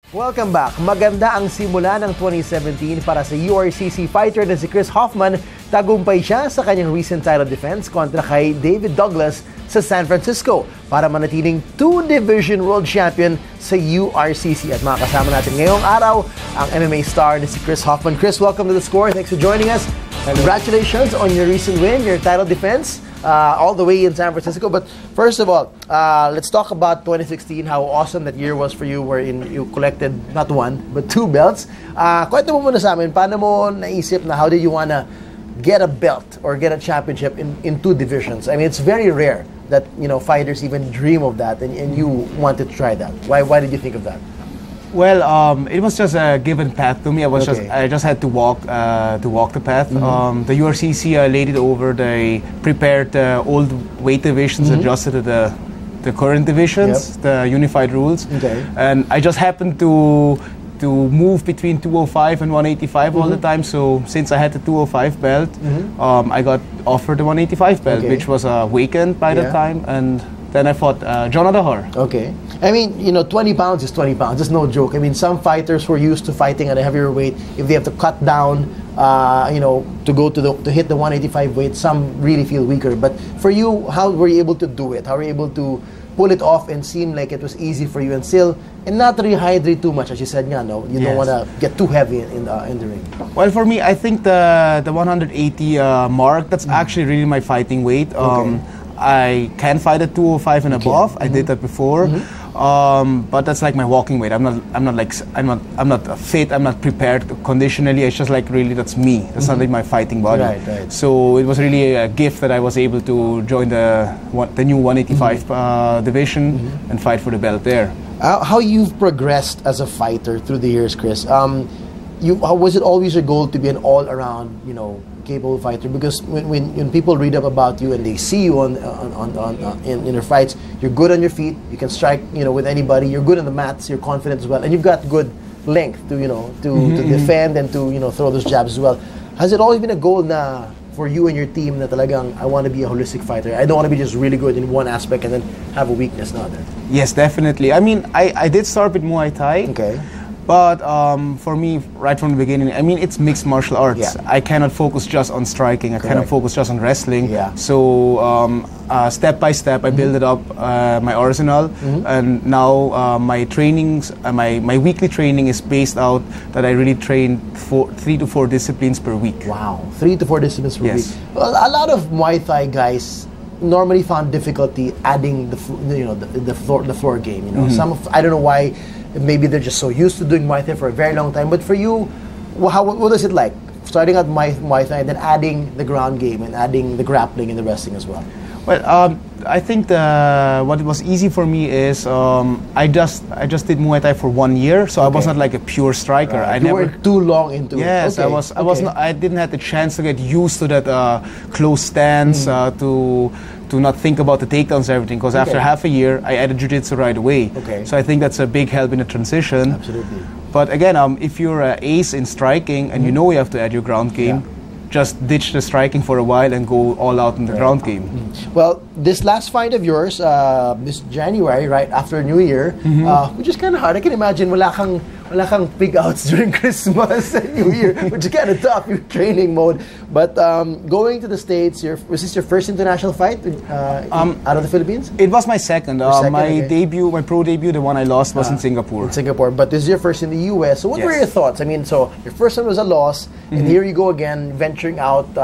Welcome back. Maganda ang simula ng 2017 para sa URCC fighter na si Chris Hofman. Tagumpay siya sa kanyang recent title defense kontra kay David Douglas sa San Francisco para manatiling 2-division world champion sa URCC. At makakasama natin ngayong araw ang MMA star na si Chris Hofman. Chris, welcome to The Score. Thanks for joining us. Hello. Congratulations on your recent win, your title defense. All the way in San Francisco. But first of all, let's talk about 2016, how awesome that year was for you, wherein you collected not one, but 2 belts. Kwento mo muna sa amin, paano mo naisip na how did you wanna get a belt or get a championship in 2 divisions? I mean, it's very rare that, you know, fighters even dream of that, and you wanted to try that. Why did you think of that? Well, it was just a given path to me. I just had to walk the path. The URCC laid it over. They prepared the old weight divisions, adjusted to the current divisions, the unified rules. Okay. And I just happened to move between 205 and 185 all the time. So since I had the 205 belt, I got offered the 185 belt, which was vacant by the time, and then I fought John Adahar. Okay. I mean, you know, 20 pounds is 20 pounds. It's no joke. I mean, some fighters who are used to fighting at a heavier weight, if they have to cut down, you know, to hit the 185 weight, some really feel weaker. But for you, how were you able to do it? How were you able to pull it off and seem like it was easy for you and not rehydrate too much, as you said, you don't want to get too heavy in the ring? Well, for me, I think the 180 mark, that's actually really my fighting weight. I can fight at 205 and above. I did that before, but that's like my walking weight. I'm not fit. I'm not prepared conditionally. It's just like really that's me. That's not like my fighting body. Right. So it was really a gift that I was able to join the new 185 division and fight for the belt there. How you've progressed as a fighter through the years, Chris? Was it always your goal to be an all-around, capable fighter? Because when people read up about you and they see you in your fights, you're good on your feet. You can strike, with anybody. You're good on the mats. You're confident as well, and you've got good length to defend and to throw those jabs as well. Has it always been a goal for you and your team that talagang I want to be a holistic fighter? I don't want to be just really good in one aspect and then have a weakness in another. Yes, definitely. I mean, I did start with Muay Thai. Okay. But for me, right from the beginning, I mean, it's mixed martial arts. Yeah. I cannot focus just on striking. I cannot focus just on wrestling. Yeah. So step by step, I build it up, my arsenal. And now my trainings, my weekly training is based out that I really train 3 to 4 disciplines per week. Wow, 3 to 4 disciplines per week. Well, a lot of Muay Thai guys normally found difficulty adding the floor game. I don't know why. Maybe they're just so used to doing Muay Thai for a very long time. But for you, what is it like? Starting out Muay Thai and then adding the ground game and adding the grappling and the wrestling as well? Well, I think what was easy for me is I just did Muay Thai for 1 year, so I was not like a pure striker. Right. You weren't too long into it. Yes, I didn't have the chance to get used to that close stance, to not think about the takedowns and everything, because after half a year, I added jiu-jitsu right away. Okay. So I think that's a big help in the transition. Absolutely. But again, if you're an ace in striking and you know you have to add your ground game, just ditch the striking for a while and go all out in the ground game. Well, this last fight of yours, this January, right after New Year, which is kind of hard. I can imagine wala kang big outs during Christmas and New Year, which is kind of tough. You're training mode. But going to the States, was this your first international fight out of the Philippines? It was my second. My pro debut, the one I lost, was in Singapore. In Singapore, but this is your first in the U.S. So what were your thoughts? I mean, so your first one was a loss, and here you go again, venturing out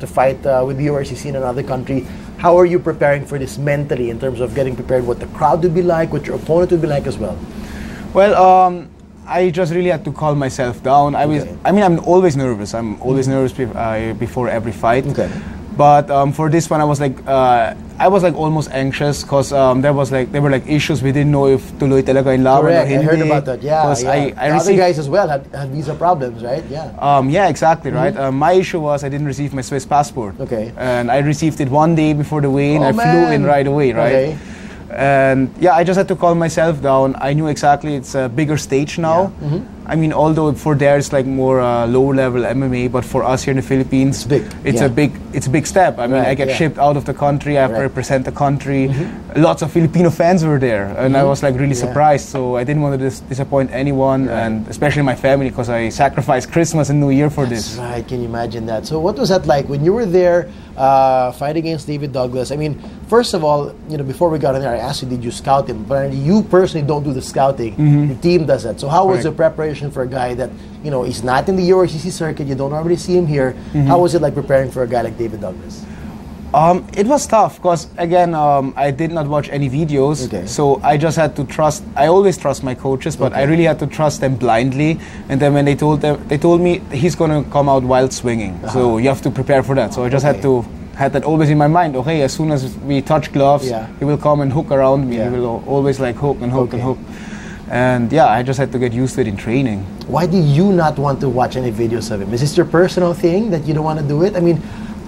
to fight with the URCC in another country. How are you preparing for this mentally in terms of getting prepared, what the crowd would be like, what your opponent would be like as well? Well, I just really had to calm myself down. I'm always nervous. I'm always nervous before every fight. Okay. But for this one, I was like almost anxious because there were issues. We didn't know if tuloy talaga in laban or hindi. I heard about that. Yeah. I other guys as well had visa problems, right? Yeah. Yeah, exactly, right. My issue was I didn't receive my Swiss passport. Okay. And I received it 1 day before the weigh-in. I flew in right away, right? Okay. And I just had to calm myself down. I knew exactly it's a bigger stage now. I mean, although for there it's like more low-level MMA, but for us here in the Philippines, it's a big step. I mean, I get shipped out of the country. I have to represent the country. Lots of Filipino fans were there, and I was like really surprised. So I didn't want to disappoint anyone, and especially my family, because I sacrificed Christmas and New Year for this. Right? Can you imagine that? So what was that like when you were there fighting against David Douglas? I mean, first of all, before we got in there, I asked you, did you scout him? But you personally don't do the scouting. The team does that. So how was the preparation for a guy that, he's not in the URCC circuit, you don't normally see him here? How was it like preparing for a guy like David Douglas? It was tough because, again, I did not watch any videos, so I just had to trust. I always trust my coaches, but I really had to trust them blindly. And then when they told me he's going to come out wild swinging, so you have to prepare for that. So I just had that always in my mind. Okay, as soon as we touch gloves, he will come and hook around me. He will always like hook and hook and hook. And yeah, I just had to get used to it in training. Why do you not want to watch any videos of him? Is this your personal thing that you don't want to do it? I mean,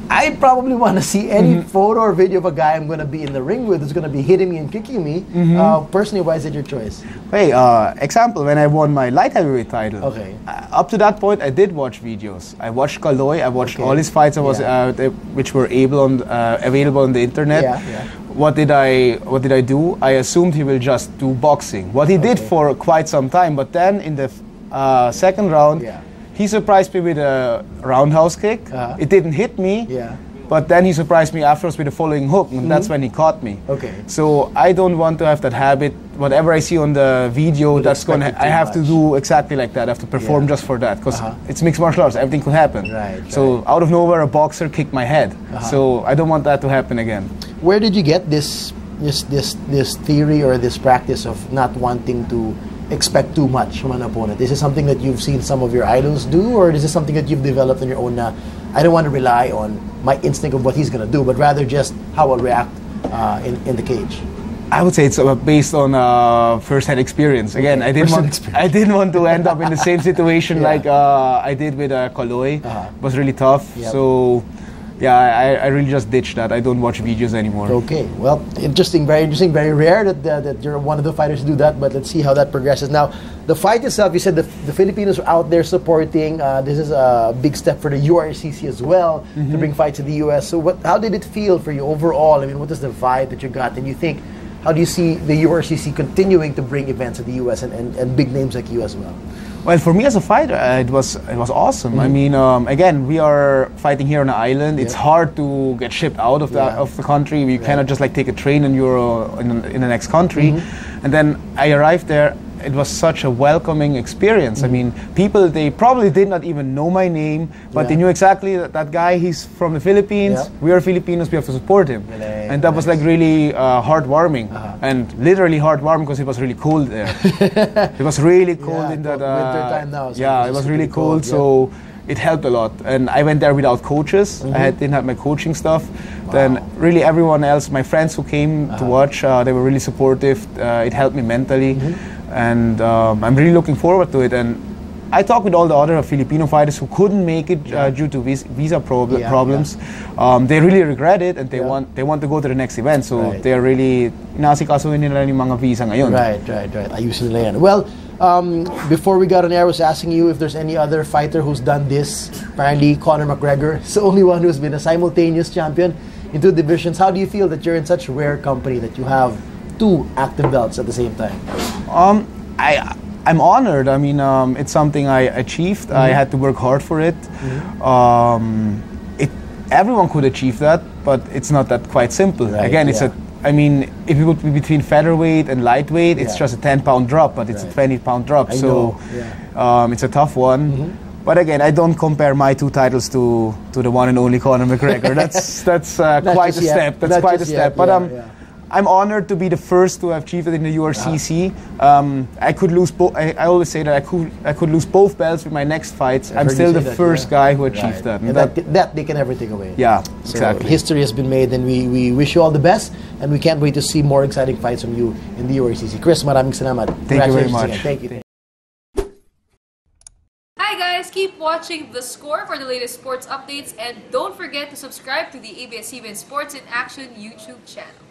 I probably want to see any photo or video of a guy I'm going to be in the ring with who's going to be hitting me and kicking me. Personally, why is it your choice? Hey, example, when I won my light heavyweight title, up to that point, I did watch videos. I watched Kaloy, I watched all his fights which were available on the internet. What did I do? I assumed he will just do boxing. What he did for quite some time, but then in the second round, he surprised me with a roundhouse kick. It didn't hit me, but then he surprised me afterwards with the following hook, and that's when he caught me. So I don't want to have that habit. Whatever I see on the video, I have to do exactly like that. I have to perform just for that, because it's mixed martial arts. Everything could happen. So out of nowhere, a boxer kicked my head. So I don't want that to happen again. Where did you get this theory or this practice of not wanting to expect too much from an opponent? Is it something that you've seen some of your idols do, or is it something that you've developed on your own? I don't want to rely on my instinct of what he's going to do, but rather just how I'll react in the cage. I would say it's based on first-hand experience. Again, I didn't want to end up in the same situation like I did with Kaloy. It was really tough. So yeah, I really just ditched that. I don't watch videos anymore. Okay, well, interesting, very rare that you're one of the fighters to do that, but let's see how that progresses. Now, the fight itself, you said the Filipinos are out there supporting. This is a big step for the URCC as well, to bring fights to the U.S. So how did it feel for you overall? I mean, what is the vibe that you got? And you think, how do you see the URCC continuing to bring events to the U.S. and big names like you as well? Well, for me as a fighter, it was awesome. I mean, again, we are fighting here on an island. It's hard to get shipped out of the country. You cannot just like take a train and you're in the next country. And then I arrived there. It was such a welcoming experience. I mean, people, they probably did not even know my name, but they knew exactly that guy, he's from the Philippines. We are Filipinos, we have to support him. And that was like really heartwarming. And literally heartwarming because it was really cold there. It was really cold in that... winter time now. So it was really cold, so it helped a lot. And I went there without coaches. I didn't have my coaching stuff. Then really everyone else, my friends who came to watch, they were really supportive. It helped me mentally. And I'm really looking forward to it. And I talked with all the other Filipino fighters who couldn't make it due to visa problems. They really regret it, and they want to go to the next event. So they're really inasikasuhin nila yung mga visa ngayon. Right. Ayusin nila yan. Well, before we got on air, I was asking you if there's any other fighter who's done this. Apparently, Conor McGregor is the only one who's been a simultaneous champion in two divisions. How do you feel that you're in such rare company that you have two active belts at the same time? I'm honored. I mean, it's something I achieved. I had to work hard for it. Everyone could achieve that, but it's not that quite simple. Again, I mean, if you would be between featherweight and lightweight, it's just a 10-pound drop, but it's a 20-pound drop. So it's a tough one. But again, I don't compare my two titles to the one and only Conor McGregor. That's quite a step. That's quite a step. But I'm honored to be the first to have achieved it in the URCC. I could lose both. I always say that I could lose both belts with my next fights. I'm still the first guy who achieved that. And that they can never take away. Yeah, so exactly. History has been made, and we wish you all the best, and we can't wait to see more exciting fights from you in the URCC. Chris, maraming salamat. Thank you very much. Thank you. Hi guys, keep watching The Score for the latest sports updates, and don't forget to subscribe to the ABS-CBN Sports in Action YouTube channel.